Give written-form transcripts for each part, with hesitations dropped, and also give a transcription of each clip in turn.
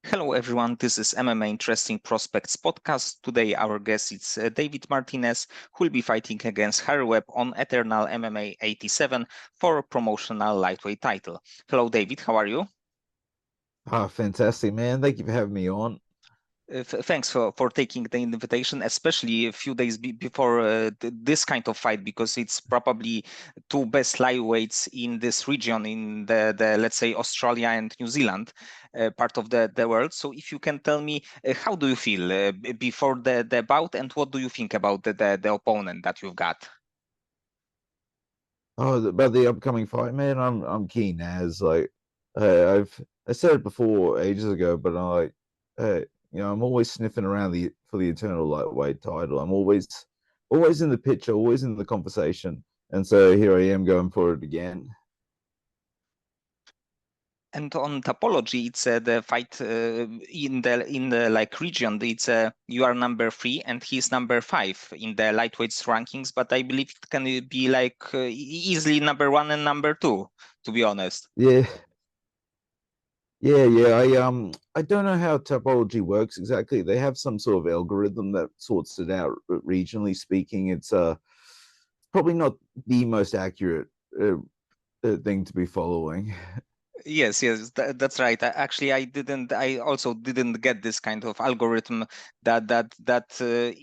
Hello everyone, this is MMA Interesting Prospects podcast. Today our guest is David Martinez, who will be fighting against Harry Webb on Eternal MMA 87 for a promotional lightweight title. Hello David, how are you? Fantastic, man. Thank you for having me on. Thanks for taking the invitation, especially a few days before this kind of fight, because it's probably two best lightweights in this region, in the let's say Australia and New Zealand part of the world. So if you can tell me, how do you feel before the bout, and what do you think about the opponent that you've got? Oh, about the upcoming fight, man. I'm keen as I said it before ages ago, but uh, I'm always sniffing around the eternal lightweight title. I'm always in the picture, always in the conversation, and so here I am going for it again. And on topology, it's the fight in the like region. It's you are number 3 and he's number 5 in the lightweights rankings. But I believe it can be like easily number 1 and number 2. To be honest. Yeah, yeah. I don't know how topology works exactly. They have some sort of algorithm that sorts it out. Regionally speaking, it's probably not the most accurate uh, thing to be following. Yes, that's right. Actually, I also didn't get this kind of algorithm that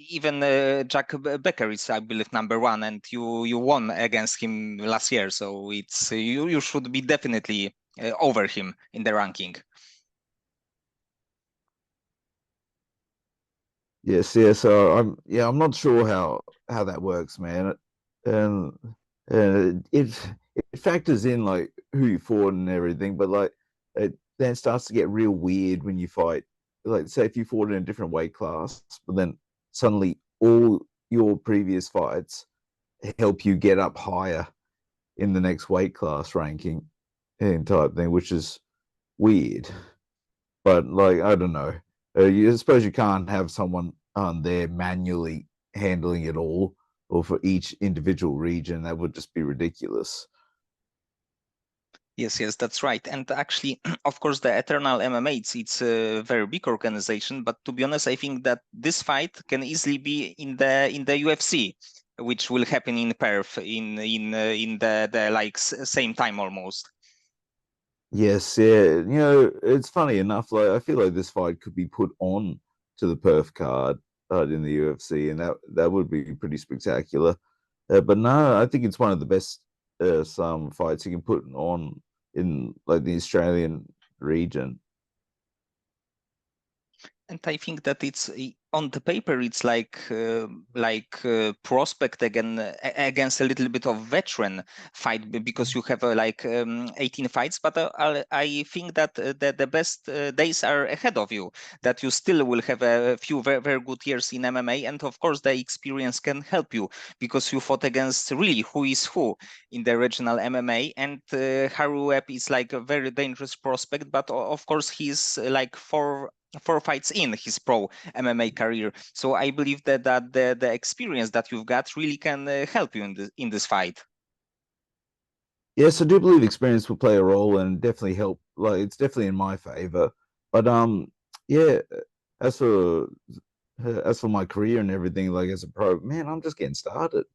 even Jack Becker is, I believe, number 1, and you won against him last year. So it's you should be definitely over him in the ranking. Yes, yeah. So I'm not sure how that works, man. And it factors in like who you fought and everything, but like it then starts to get real weird when you fight. Like, say if you fought in a different weight class, but then suddenly all your previous fights help you get up higher in the next weight class ranking and type thing, which is weird. But like I don't know. I suppose you can't have someone there manually handling it all, or for each individual region. That would just be ridiculous. Yes, that's right. And actually, of course, the Eternal MMA, it's a very big organization. But to be honest, I think that this fight can easily be in the UFC, which will happen in Perth in the like same time almost. Yes, yeah. It's funny enough. Like I feel like this fight could be put on to the Perth card in the UFC, and that would be pretty spectacular. But no, I think it's one of the best some fights you can put on in like the Australian region. And I think that it's on the paper, it's like prospect against a little bit of veteran fight because you have like 18 fights. But I think that the best days are ahead of you. That you still will have a few very, very good years in MMA, and of course the experience can help you because you fought against really who is who in the regional MMA. And Harry Webb is like a very dangerous prospect, but of course he's like four fights in his pro MMA career. So I believe that the experience that you've got really can help you in this fight. Yes, I do believe experience will play a role and definitely help. Like it's definitely in my favor. But yeah. As for as for my career and everything, like as a pro, man, I'm just getting started.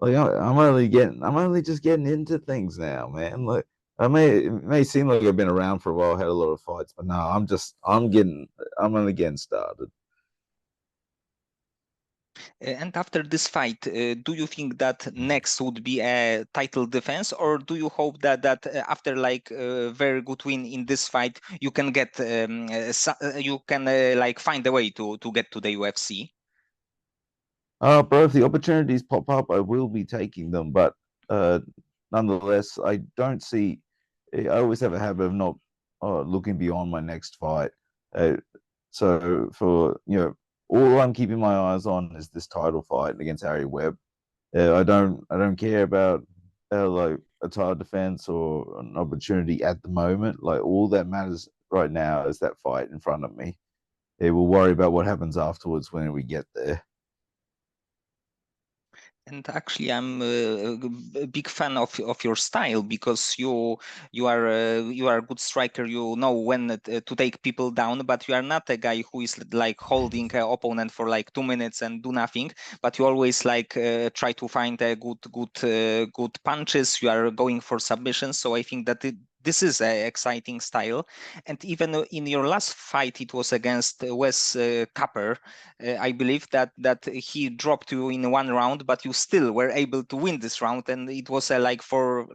Like I'm only just getting into things now, man. Like it may seem like I've been around for a while, had a lot of fights, but no, I'm only getting started. And after this fight, do you think that next would be a title defense, or do you hope that after like a very good win in this fight, you can get you can like find a way to get to the UFC? Bro, if the opportunities pop up, I will be taking them. But uh, nonetheless, I don't see. I always have a habit of not looking beyond my next fight. Uh, so for all I'm keeping my eyes on is this title fight against Harry Webb. I don't care about like a title defense or an opportunity at the moment. Like all that matters right now is that fight in front of me. We'll worry about what happens afterwards when we get there. And actually, I'm a big fan of your style because you are a good striker. You know when to take people down, but you are not a guy who is like holding an opponent for like 2 minutes and do nothing. But you always like try to find a good punches. You are going for submissions. So I think that this is an exciting style. And even in your last fight, it was against Wes Capper. I believe that he dropped you in one round, but you still were able to win this round, and it was like for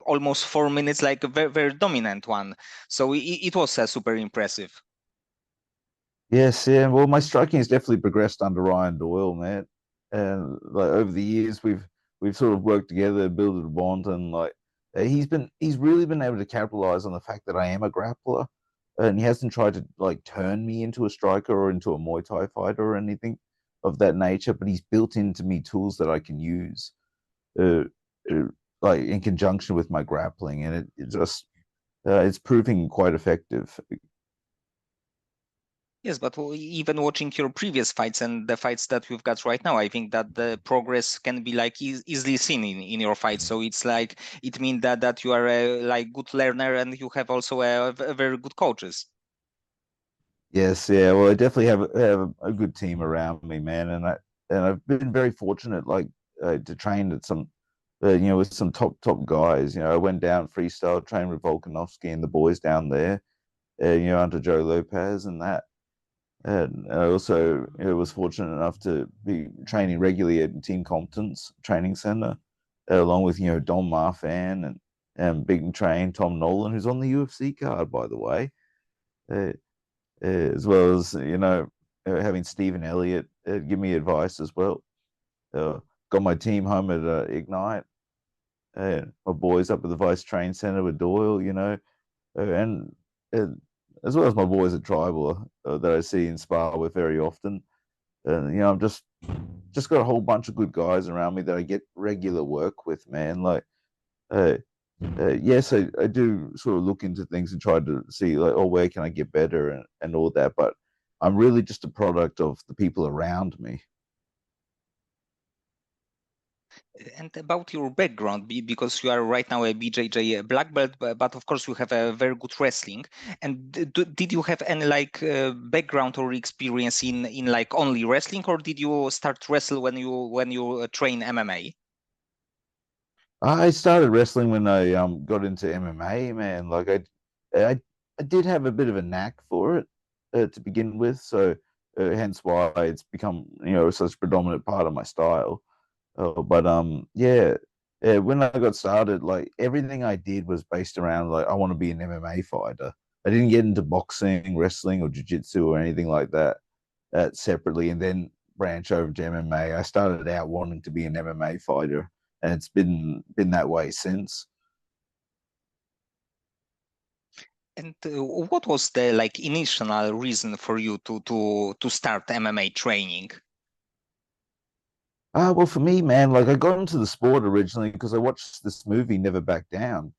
almost 4 minutes, like a very, very dominant one. So it was super impressive. Yes, yeah. Well, my striking has definitely progressed under Ryan Doyle, man. And like over the years, we've sort of worked together, built a bond, and like he's really been able to capitalize on the fact that I am a grappler, and he hasn't tried to like turn me into a striker or into a Muay Thai fighter or anything of that nature. But he's built into me tools that I can use, uh, uh, like in conjunction with my grappling, and it just it's proving quite effective. Yes, but even watching your previous fights and the fights that we've got right now, I think that the progress can be like easily seen in your fights. So it's like it means that you are a like good learner and you have also a very good coaches. Yes, yeah. Well, I definitely have a good team around me, man, and I've been very fortunate, like to train at some, with some top guys. I went down freestyle, trained with Volkanovski and the boys down there, under Joe Lopez and that. And I also, was fortunate enough to be training regularly at Team Compton's training center, along with Don Marfan and Big Train Tom Nolan, who's on the UFC card, by the way. Uh, as well as having Stephen Elliott give me advice as well. Uh, got my team home at Ignite, my boys up at the Vice Train Center with Doyle, and uh, as well as my boys at Tribal that I see in Spa with very often. And I'm just got a whole bunch of good guys around me that I get regular work with, man. Like, uh, yes, I do sort of look into things and try to see like, oh, where can I get better and all that. But I'm really just a product of the people around me. And about your background, because you are right now a BJJ black belt, but of course you have a very good wrestling. And did you have any like background or experience in like only wrestling, or did you start wrestle when you train MMA? I started wrestling when I got into MMA, man. Like I I did have a bit of a knack for it to begin with, so hence why it's become such a predominant part of my style. But yeah, when I got started, like everything I did was based around like I want to be an MMA fighter. I didn't get into boxing, wrestling, or jiu-jitsu or anything like that separately, and then branch over to MMA. I started out wanting to be an MMA fighter, and it's been that way since. And what was the like initial reason for you to start MMA training? Well, for me, man, like I got into the sport originally because I watched this movie, Never Back Down,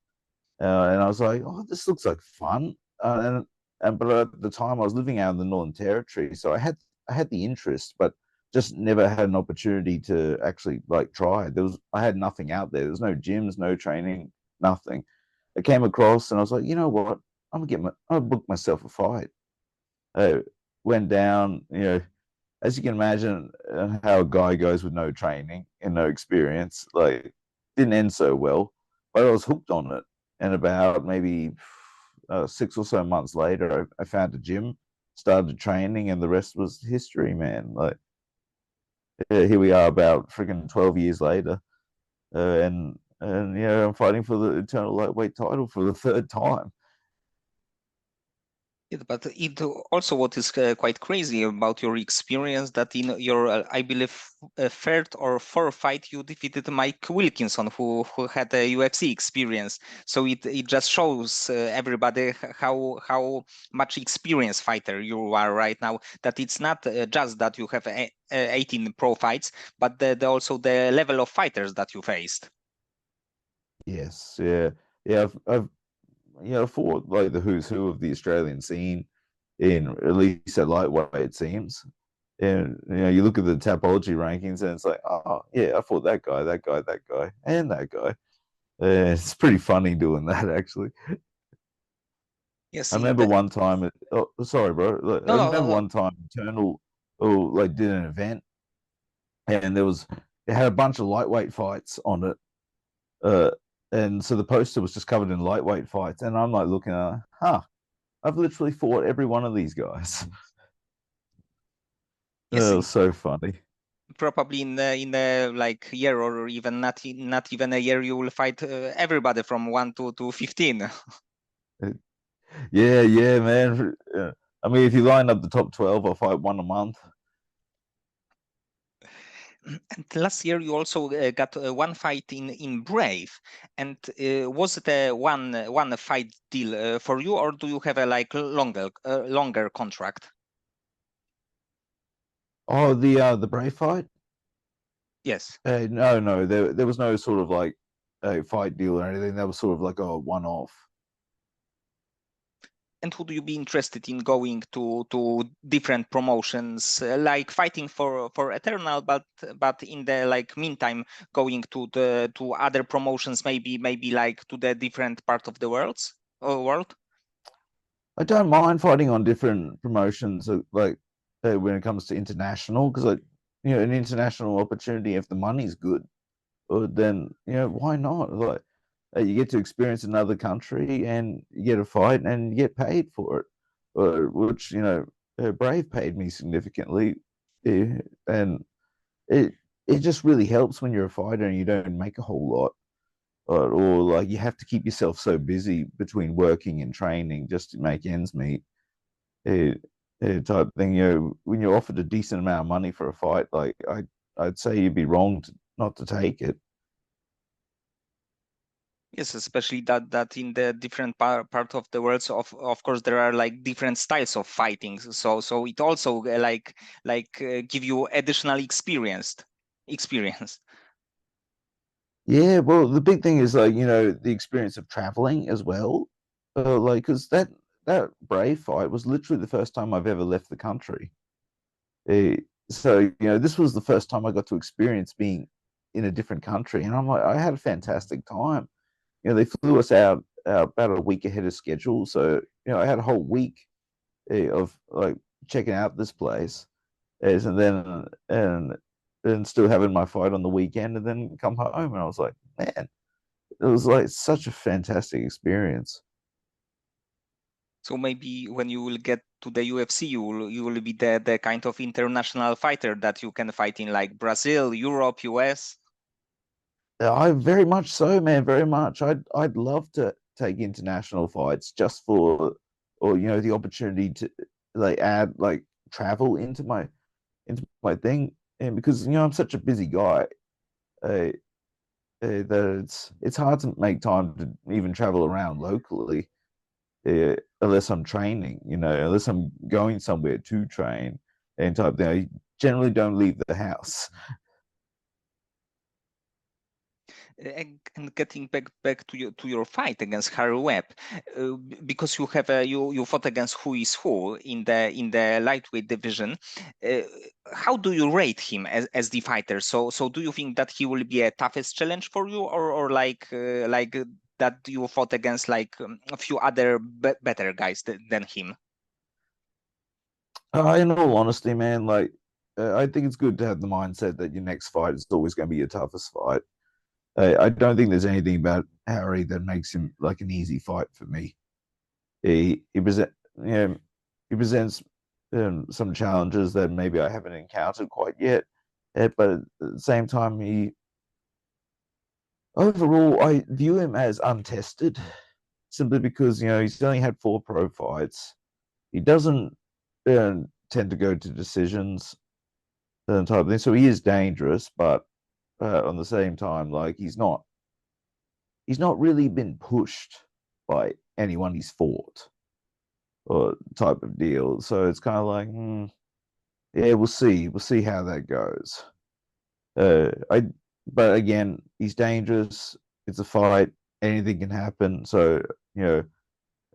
and I was like, "Oh, this looks like fun." But at the time, I was living out in the Northern Territory, so I had the interest, but just never had an opportunity to actually like try. I had nothing out there. There was no gyms, no training, nothing. I came across, and I was like, you know what? I'm gonna book myself a fight. I went down, as you can imagine, how a guy goes with no training and no experience, like didn't end so well, but I was hooked on it. And about maybe 6 or so months later, I found a gym, started training, and the rest was history, man. Like here we are, about freaking 12 years later, and I'm fighting for the eternal lightweight title for the third time. Yeah, but it also what is quite crazy about your experience that in your I believe third or fourth fight you defeated Mike Wilkinson who had a UFC experience. So it just shows everybody how much experienced fighter you are right now. That it's not just that you have 18 pro fights, but also the level of fighters that you faced. Yes, yeah, yeah. I've fought like the who's who of the Australian scene in at least at lightweight, it seems. And you look at the Tapology rankings, and it's like, oh yeah, I fought that guy, that guy, that guy, and that guy. It's pretty funny doing that, actually. Yes, I in remember the one time. Oh, sorry, bro. Look, I no, no, remember no, no. one time Eternal, like did an event, and it had a bunch of lightweight fights on it. Uh, and so the poster was just covered in lightweight fights, and I'm like looking at, huh, I've literally fought every one of these guys. Yes, It was so funny. probably in a like year or even not even a year, you will fight everybody from 1 to 15. Yeah, yeah, man. I mean, if you line up the top 12, I'll fight one a month. And last year you also got one fight in Brave. And was it a one fight deal for you, or do you have a like longer contract? Oh, the Brave fight? Yes. No, no, there was no sort of like a fight deal or anything. That was sort of like a one off. And would you be interested in going to different promotions, like fighting for Eternal, but in the like meantime going to other promotions, maybe like to the different part of the world? I don't mind fighting on different promotions, like when it comes to international, because like an international opportunity, if the money's good, then why not? Like you get to experience another country and you get a fight and you get paid for it, which Brave paid me significantly, and it it just really helps when you're a fighter and you don't make a whole lot, or like you have to keep yourself so busy between working and training just to make ends meet. It, type thing. When you're offered a decent amount of money for a fight, like I'd say you'd be wrong not to take it. Yes, especially that in the different part of the world. So of course there are like different styles of fighting. So it also give you additional experience. Yeah, well, the big thing is like the experience of traveling as well, like because that Brave fight was literally the first time I've ever left the country. Uh, so this was the first time I got to experience being in a different country, and I'm like, I had a fantastic time. They flew us out about a week ahead of schedule, so I had a whole week of like checking out this place, and then still having my fight on the weekend, and then come home, and I was like, man, it was like such a fantastic experience. So maybe when you will get to the UFC, you will be the kind of international fighter that you can fight in like Brazil, Europe, US. I very much so, man, very much. I'd love to take international fights just for, or the opportunity to like add like travel into my thing, and because I'm such a busy guy, uh, that it's hard to make time to even travel around locally, unless I'm training, unless I'm going somewhere to train and type thing. I generally don't leave the house. And getting back to your fight against Harry Webb, because you fought against who is who in the lightweight division. Uh, how do you rate him as the fighter? So do you think that he will be a toughest challenge for you, or that you fought against like a few other better guys than him? In all honesty, man, like I think it's good to have the mindset that your next fight is always going to be your toughest fight. I don't think there's anything about Harry that makes him like an easy fight for me. He present, you know, he presents some challenges that maybe I haven't encountered quite yet. But at the same time, he overall I view him as untested, simply because he's only had 4 pro fights. He doesn't tend to go to decisions and type of thing, so he is dangerous. But on the same time, like he's not really been pushed by anyone he's fought or type of deal. So it's kind of like, yeah, we'll see. We'll see how that goes. I, but again, he's dangerous. It's a fight. Anything can happen. So you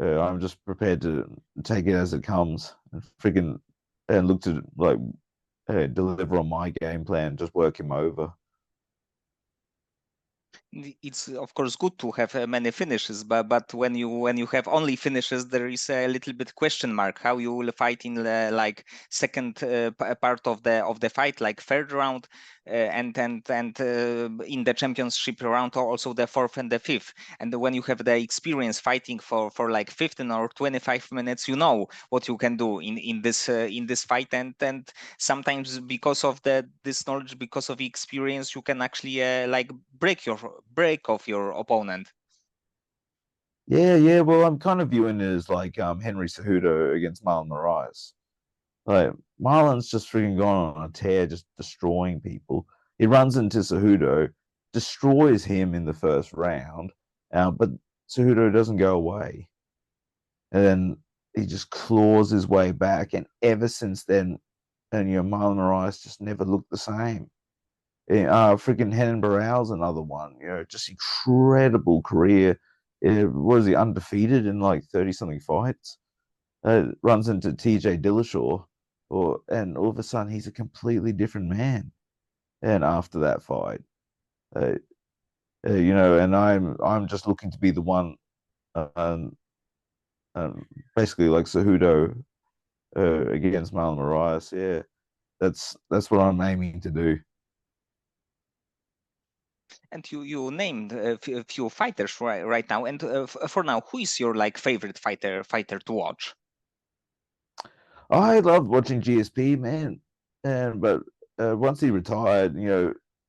know, I'm just prepared to take it as it comes and freaking and look to like deliver on my game plan, just work him over. It's of course good to have many finishes, but when you have only finishes, there is a little bit question mark how you will fight in the like second part of the fight, like third round, and in the championship round, or also the fourth and the fifth. And when you have the experience fighting for like 15 or 25 minutes, you know what you can do in this fight, and sometimes because of this knowledge, because of the experience, you can actually like break off your opponent. Yeah, yeah. Well, I'm kind of viewing it as like Henry Cejudo against Marlon Moraes. Like Marlon's just freaking gone on a tear, just destroying people. He runs into Cejudo, destroys him in the first round, but Cejudo doesn't go away, and then he just claws his way back. And ever since then, and Marlon Moraes just never looked the same. Freaking Henan Baral's another one. Just incredible career. Was he undefeated in like 30 something fights? Runs into TJ Dillashaw, and all of a sudden he's a completely different man. And after that fight, uh, and I'm just looking to be the one, um, basically like Cejudo against Marlon Moraes. Yeah, that's what I'm aiming to do. And you named a few fighters right now, and for now, who is your like favorite fighter to watch? I loved watching GSP, man, and but once he retired,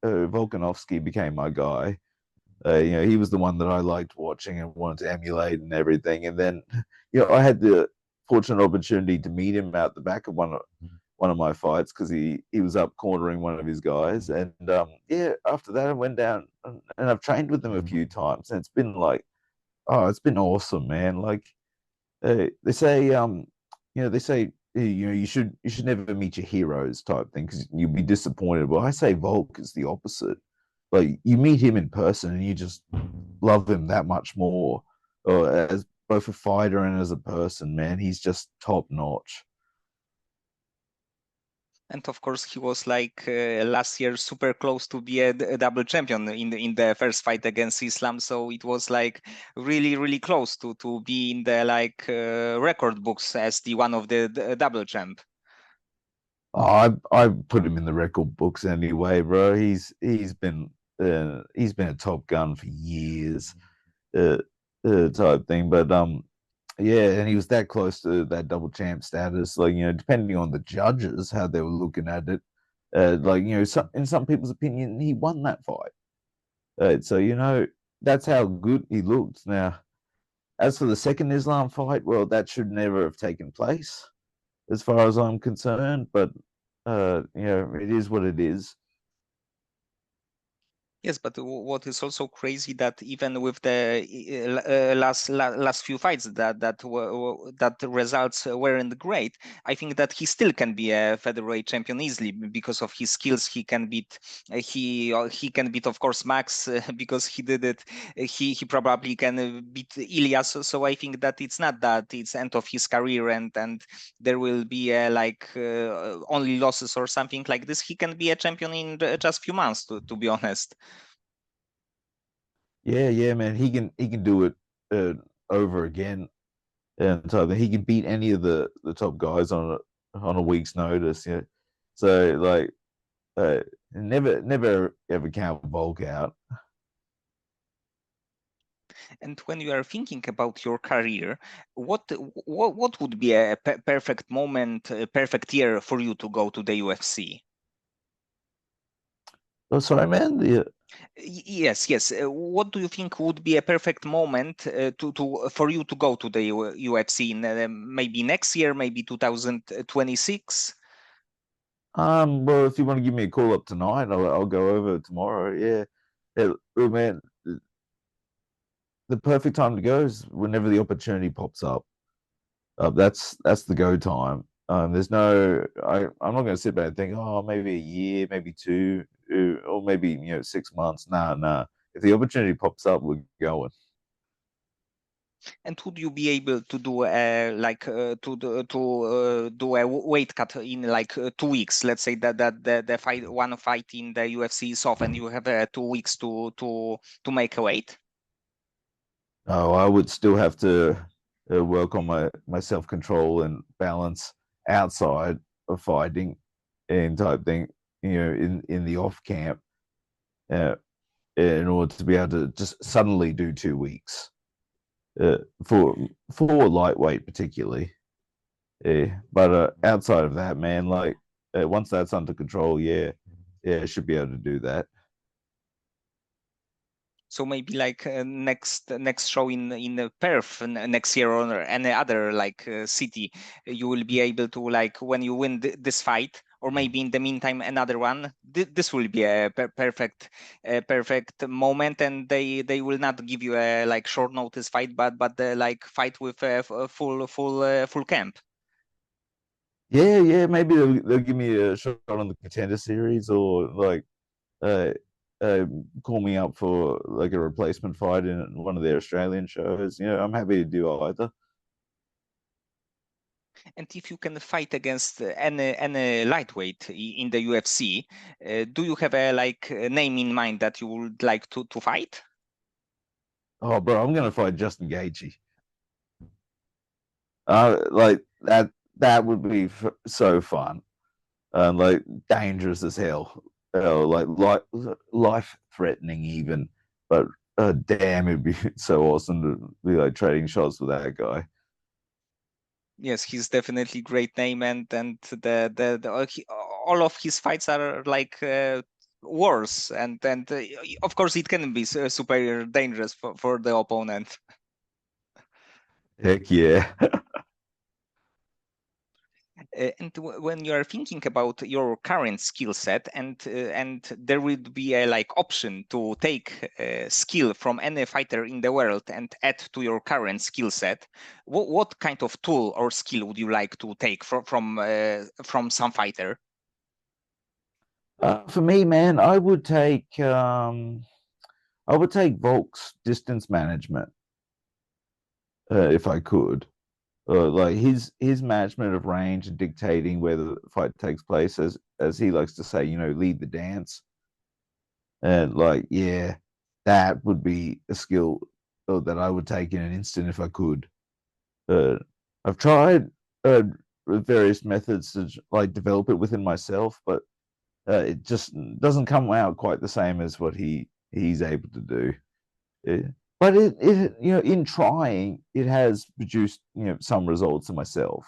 Volkanovski became my guy. He was the one that I liked watching and wanted to emulate and everything. And then, I had the fortunate opportunity to meet him out the back of one of my fights because he was up cornering one of his guys. And yeah, after that, I went down and I've trained with him a few times, and it's been like, oh, it's been awesome, man. Like they say, they say, you should never meet your heroes type thing because you'll be disappointed. But I say Volk is the opposite. Like you meet him in person and you just love him that much more, as both a fighter and as a person. Man, he's just top notch. And of course, he was like last year super close to be a double champion in the first fight against Islam. So it was like really close to be in the like record books as the one of the double champ. Oh, I put him in the record books anyway, bro. He's been a top gun for years, uh, type thing. But yeah, and he was that close to that double champ status. Like depending on the judges how they were looking at it, like in some people's opinion, he won that fight. So that's how good he looked. Now, as for the second Islam fight, well, that should never have taken place, as far as I'm concerned. But it is what it is. Yes, but what is also crazy that even with the last few fights that the results weren't great, I think that he still can be a featherweight champion easily because of his skills. He can beat he can beat of course Max because he did it. He probably can beat Ilias. So I think that it's not that it's end of his career and there will be like only losses or something like this. He can be a champion in just few months, to be honest. Yeah, yeah, man. He can do it over again, and so he can beat any of the top guys on a week's notice. Yeah, so like never ever count Volk out. And when you are thinking about your career, what would be a perfect moment, a perfect year for you to go to the UFC? Oh, sorry, man. Yes, yes. What do you think would be a perfect moment to for you to go to the UFC in maybe next year, maybe 2026? Well, if you want to give me a call up tonight, I'll go over tomorrow. Yeah, yeah, look, man. The perfect time to go is whenever the opportunity pops up. That's the go time. There's no, I'm not going to sit back and think, oh, maybe a year, maybe two, or maybe 6 months. Nah, nah. If the opportunity pops up, we're going. And would you be able to do do a weight cut in like 2 weeks? Let's say that the fight, one fight in the UFC is off, and you have 2 weeks to make a weight. Oh, I would still have to work on my self control and balance outside of fighting and type thing. You know, in the off camp, uh, in order to be able to just suddenly do 2 weeks uh, for lightweight particularly. But outside of that, man, like once that's under control, yeah, I should be able to do that. So maybe like next show in Perth next year, or any other like city, you will be able to, like, when you win this fight, or maybe in the meantime another one. This will be a perfect moment, and they will not give you a like short notice fight, but like fight with a full camp. Yeah, maybe they'll give me a shot on the contender series, or like uh, uh, call me up for like a replacement fight in one of their Australian shows. You know, I'm happy to do either. And if you can fight against any lightweight in the UFC, do you have a like a name in mind that you would like to fight? Oh, bro, I'm gonna fight Justin Gaethje. Like that would be so fun and like dangerous as hell. Like life threatening even, but damn, it'd be so awesome to be like trading shots with that guy. Yes, he's definitely great name, and all of his fights are like wars, and of course it can be super dangerous for the opponent. Heck yeah. And when you are thinking about your current skill set, and there would be a like option to take skill from any fighter in the world and add to your current skill set, what kind of tool or skill would you like to take from some fighter? For me, man, I would take Volk's distance management if I could. Like his management of range and dictating where the fight takes place, as he likes to say, you know, lead the dance. And like, yeah, that would be a skill that I would take in an instant if I could. Uh, I've tried various methods to like develop it within myself, but it just doesn't come out quite the same as what he's able to do. Yeah. But it you know, in trying, it has produced, you know, some results in myself,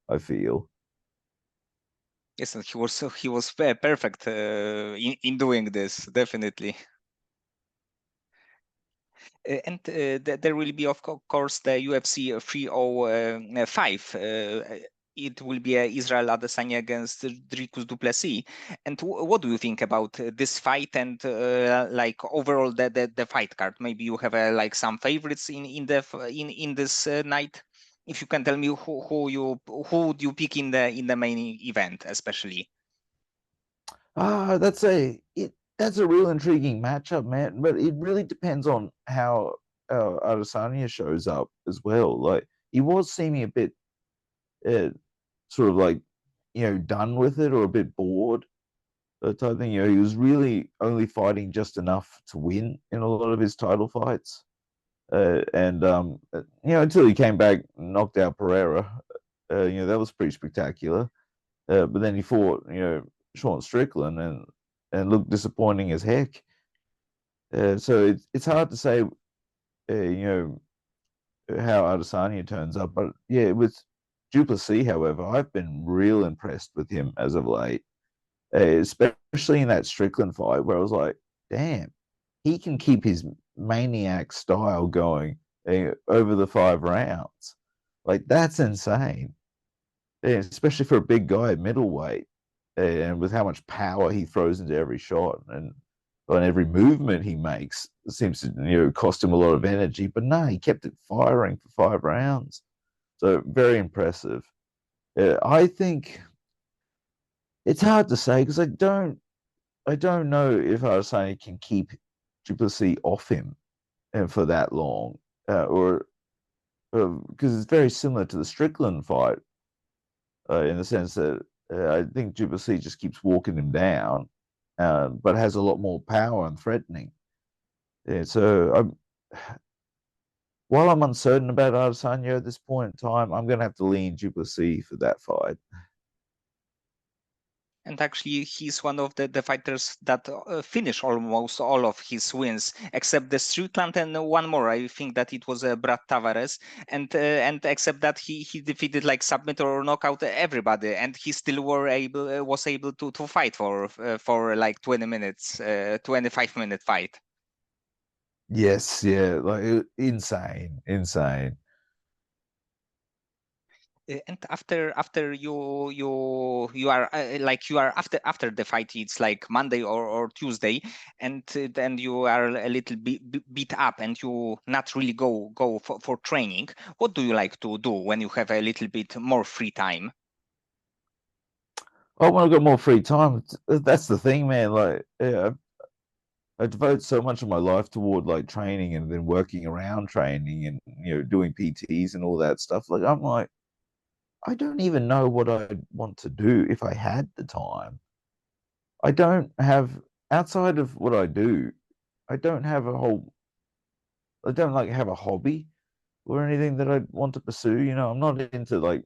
I feel. Yes, and he was perfect in doing this, definitely. And there will be, of course, the UFC 305. It will be Israel Adesanya against Dricus du Plessis. And what do you think about this fight, and like overall the fight card? Maybe you have like some favorites in this night. If you can tell me who would you pick in the main event, especially. That's a real intriguing matchup, man. But it really depends on how Adesanya shows up as well. Like he was seeming a bit uh, sort of like, you know, done with it or a bit bored. Type thing. You know, he was really only fighting just enough to win in a lot of his title fights. And you know, until he came back, knocked out Pereira. You know, that was pretty spectacular. But then he fought, you know, Sean Strickland and looked disappointing as heck. So it's hard to say, you know, how Adesanya turns up. But yeah, with du Plessis, however, I've been real impressed with him as of late, especially in that Strickland fight where I was like, damn, he can keep his maniac style going over the 5 rounds. Like that's insane, especially for a big guy at middleweight, and with how much power he throws into every shot and on every movement he makes. It seems to, you know, cost him a lot of energy, but no, he kept it firing for 5 rounds. So very impressive. I think it's hard to say because I don't know if Adesanya can keep du Plessis off him and for that long, or because it's very similar to the Strickland fight in the sense that I think du Plessis just keeps walking him down, but has a lot more power and threatening. Yeah, so while I'm uncertain about Adesanya at this point in time, I'm going to have to lean du Plessis for that fight. And actually, he's one of the fighters that finish almost all of his wins, except the Strickland and one more. I think that it was Brad Tavares, and except that he defeated like submit or knockout everybody, and he still was able to fight for like 20 minutes, 25-minute fight. Yes, yeah, like insane, insane. And after you are like you are after the fight, it's like Monday or Tuesday, and then you are a little bit beat up and you not really go for training. What do you like to do when you have a little bit more free time? Oh, when I've got more free time, that's the thing, man. Like, yeah, I devote so much of my life toward like training and then working around training and doing PTs and all that stuff. Like, I'm like, I don't even know what I'd want to do if I had the time. I don't have outside of what I do. I don't have a whole. I don't like have a hobby or anything that I want to pursue. I'm not into like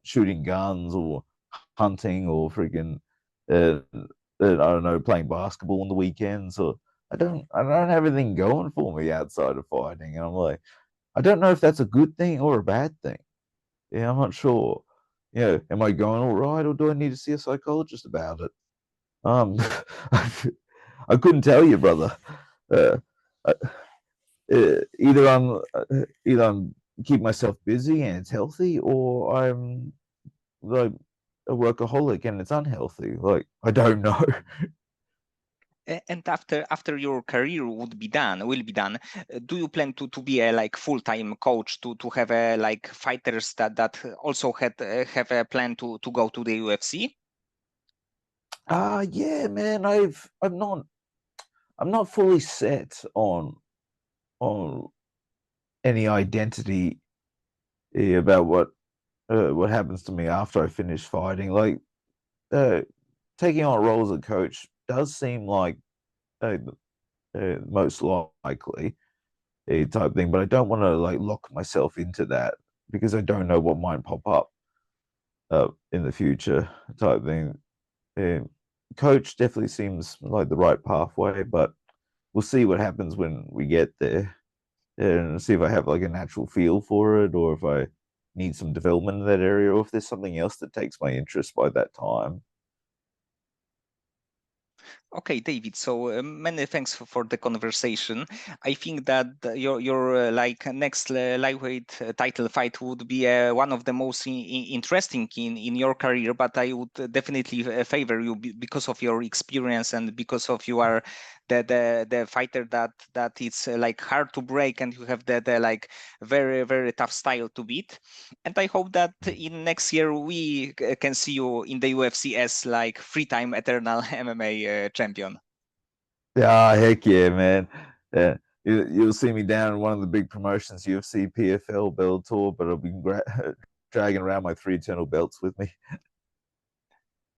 shooting guns or hunting or freaking I don't know, playing basketball on the weekends. Or I don't have anything going for me outside of fighting. And I'm like, I don't know if that's a good thing or a bad thing. Yeah, I'm not sure. Am I going all right, or do I need to see a psychologist about it? Um, I couldn't tell you, brother. Uh, uh, either I'm keep myself busy and it's healthy, or I'm like a workaholic and it's unhealthy. Like, I don't know. And after your career will be done, do you plan to be a like full-time coach to have a like fighters that also have a plan to go to the UFC? Yeah, man. I'm not fully set on any identity about what happens to me after I finish fighting. Like, uh, taking on a role as a coach does seem like uh, most likely type thing, but I don't want to like lock myself into that because I don't know what might pop up in the future type thing. Um, Coach definitely seems like the right pathway, but we'll see what happens when we get there and see if I have like a natural feel for it, or if I need some development in that area, or if there's something else that takes my interest by that time. Okay, David. So many thanks for the conversation. I think that your like next lightweight title fight would be one of the most interesting in your career. But I would definitely favor you because of your experience and because of you are the fighter that it's like hard to break, and you have the like very tough style to beat. And I hope that in next year we can see you in the UFC as like three-time Eternal MMA champion. Yeah, heck yeah, man. Yeah, you'll see me down in one of the big promotions, UFC, PFL, Bellator, but I'll be dragging around my three eternal belts with me.